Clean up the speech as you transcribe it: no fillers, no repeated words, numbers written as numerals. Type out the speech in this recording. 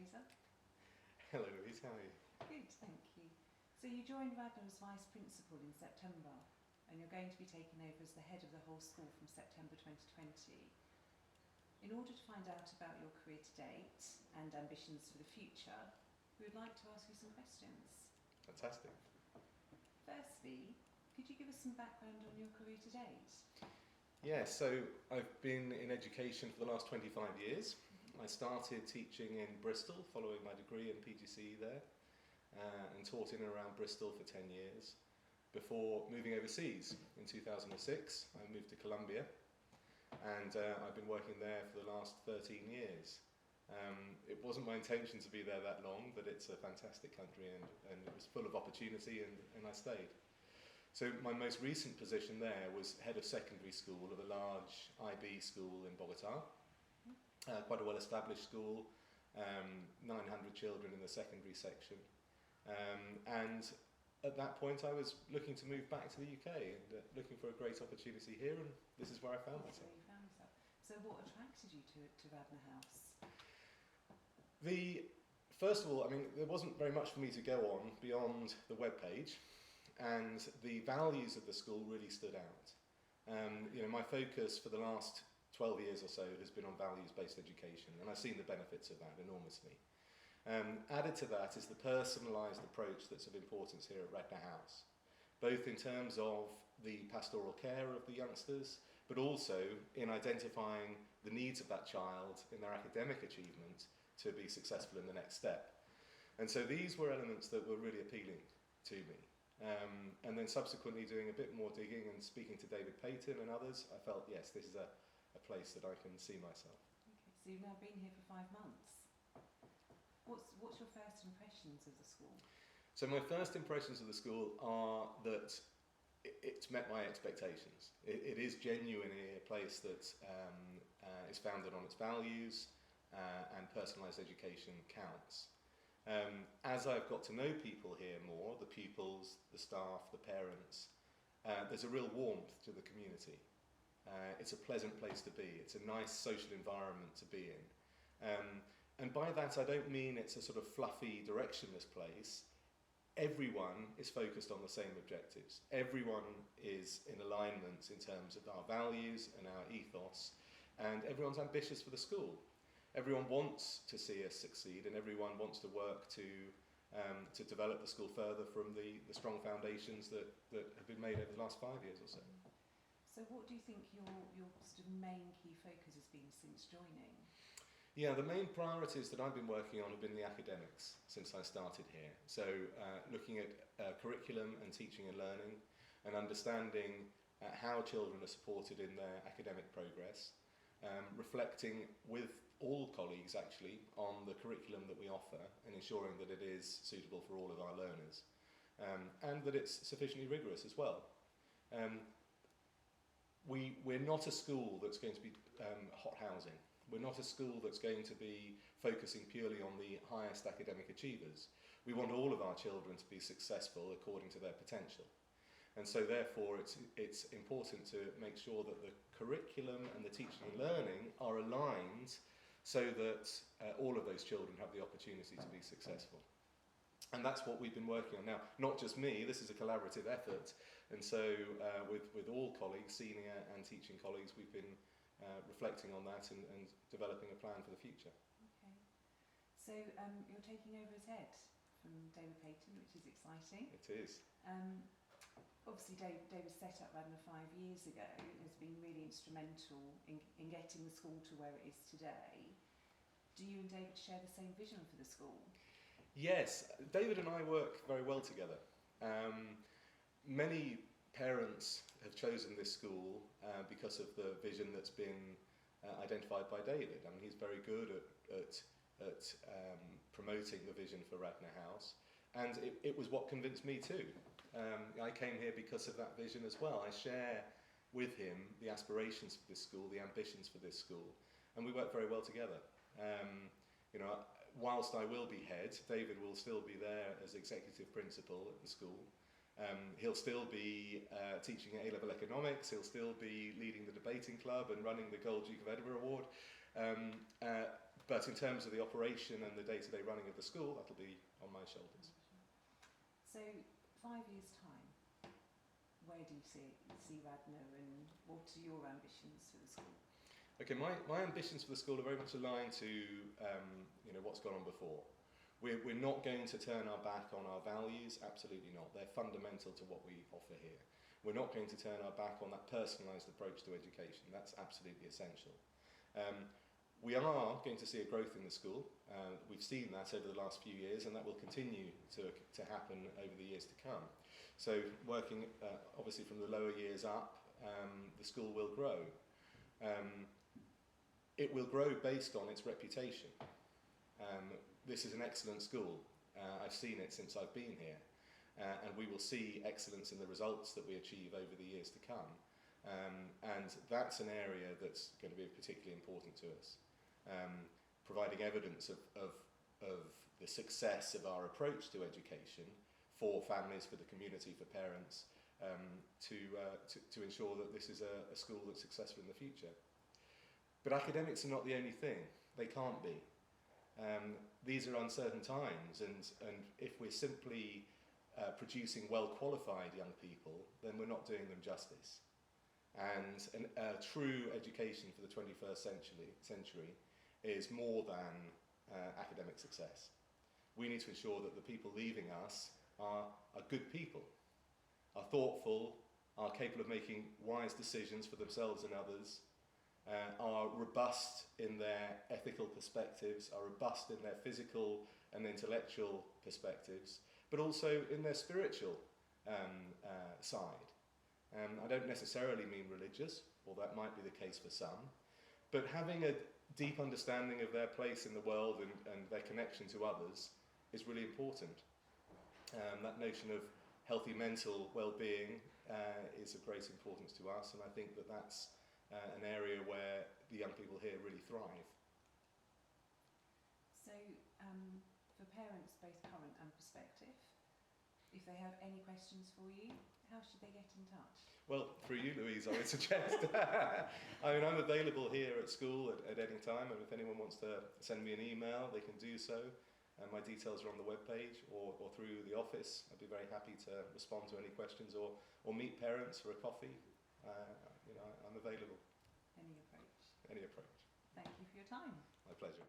Fraser. Hello Louise, how are you? Good, thank you. So you joined Radnor as Vice Principal in September, and you're going to be taking over as the head of the whole school from September 2020. In order to find out about your career to date and ambitions for the future, we would like to ask you some questions. Fantastic. Firstly, could you give us some background on your career to date? Yeah, so I've been in education for the last 25 years. I started teaching in Bristol following my degree in PGCE there and taught in and around Bristol for 10 years. Before moving overseas in 2006, I moved to Colombia and I've been working there for the last 13 years. It wasn't my intention to be there that long, but it's a fantastic country and it was full of opportunity and I stayed. So my most recent position there was head of secondary school of a large IB school in Bogota, quite a well-established school, 900 children in the secondary section. And at that point I was looking to move back to the UK and looking for a great opportunity here, and this is where I found myself. Where you found yourself. So what attracted you to Radnor House? First of all, I mean, there wasn't very much for me to go on beyond the webpage, and the values of the school really stood out. My focus for the last 12 years or so has been on values-based education, and I've seen the benefits of that enormously. Added to that is the personalised approach that's of importance here at Radnor House, both in terms of the pastoral care of the youngsters, but also in identifying the needs of that child in their academic achievement to be successful in the next step. And so these were elements that were really appealing to me. And then subsequently doing a bit more digging and speaking to David Payton and others, I felt, yes, this is a place that I can see myself. Okay, so you've now been here for 5 months. What's your first impressions of the school? So my first impressions of the school are that it's met my expectations. It is genuinely a place that is founded on its values and personalised education counts. As I've got to know people here more, the pupils, the staff, the parents, there's a real warmth to the community. It's a pleasant place to be. It's a nice social environment to be in. And by that I don't mean it's a sort of fluffy, directionless place. Everyone is focused on the same objectives. Everyone is in alignment in terms of our values and our ethos, and everyone's ambitious for the school. Everyone wants to see us succeed, and everyone wants to work to develop the school further from the strong foundations that have been made over the last 5 years or so. So what do you think your sort of main key focus has been since joining? Yeah, the main priorities that I've been working on have been the academics since I started here. So looking at curriculum and teaching and learning and understanding how children are supported in their academic progress, reflecting with all colleagues actually on the curriculum that we offer and ensuring that it is suitable for all of our learners, and that it's sufficiently rigorous as well. We're not a school that's going to be hot housing. We're not a school that's going to be focusing purely on the highest academic achievers. We want all of our children to be successful according to their potential. And so therefore it's important to make sure that the curriculum and the teaching and learning are aligned so that all of those children have the opportunity to be successful. And that's what we've been working on now. Not just me, this is a collaborative effort. And so with all colleagues, senior and teaching colleagues, we've been reflecting on that and developing a plan for the future. Okay. So you're taking over as head from David Payton, which is exciting. It is. Obviously David set up Radnor 5 years ago and has been really instrumental in getting the school to where it is today. Do you and David share the same vision for the school? Yes, David and I work very well together. Many parents have chosen this school because of the vision that's been identified by David. I mean, he's very good at promoting the vision for Radnor House, and it was what convinced me too. I came here because of that vision as well. I share with him the aspirations for this school, the ambitions for this school, and we work very well together. Whilst I will be head, David will still be there as executive principal at the school. He'll still be teaching A-level economics, he'll still be leading the debating club and running the Gold Duke of Edinburgh Award, But in terms of the operation and the day-to-day running of the school, that'll be on my shoulders. So, 5 years' time, where do you see Radnor, and what are your ambitions for the school? Okay, my ambitions for the school are very much aligned to what's gone on before. We're not going to turn our back on our values, absolutely not. They're fundamental to what we offer here. We're not going to turn our back on that personalised approach to education. That's absolutely essential. We are going to see a growth in the school. We've seen that over the last few years, and that will continue to happen over the years to come. So working obviously from the lower years up, the school will grow. It will grow based on its reputation. This is an excellent school. I've seen it since I've been here. And we will see excellence in the results that we achieve over the years to come. And that's an area that's going to be particularly important to us. Providing evidence of the success of our approach to education for families, for the community, for parents, to ensure that this is a school that's successful in the future. But academics are not the only thing. They can't be. These are uncertain times, and if we're simply producing well-qualified young people, then we're not doing them justice. And a true education for the 21st century is more than academic success. We need to ensure that the people leaving us are good people, are thoughtful, are capable of making wise decisions for themselves and others, are robust in their ethical perspectives, are robust in their physical and intellectual perspectives, but also in their spiritual side. I don't necessarily mean religious, or that might be the case for some, but having a deep understanding of their place in the world and their connection to others is really important. That notion of healthy mental well-being is of great importance to us, and I think that that's an area where the young people here really thrive. So, for parents, both current and prospective, if they have any questions for you, how should they get in touch? Well, through you, Louise, I would suggest. I'm available here at school at any time, and if anyone wants to send me an email, they can do so. My details are on the webpage or through the office. I'd be very happy to respond to any questions or meet parents for a coffee. I'm available. Any approach. Any approach. Thank you for your time. My pleasure.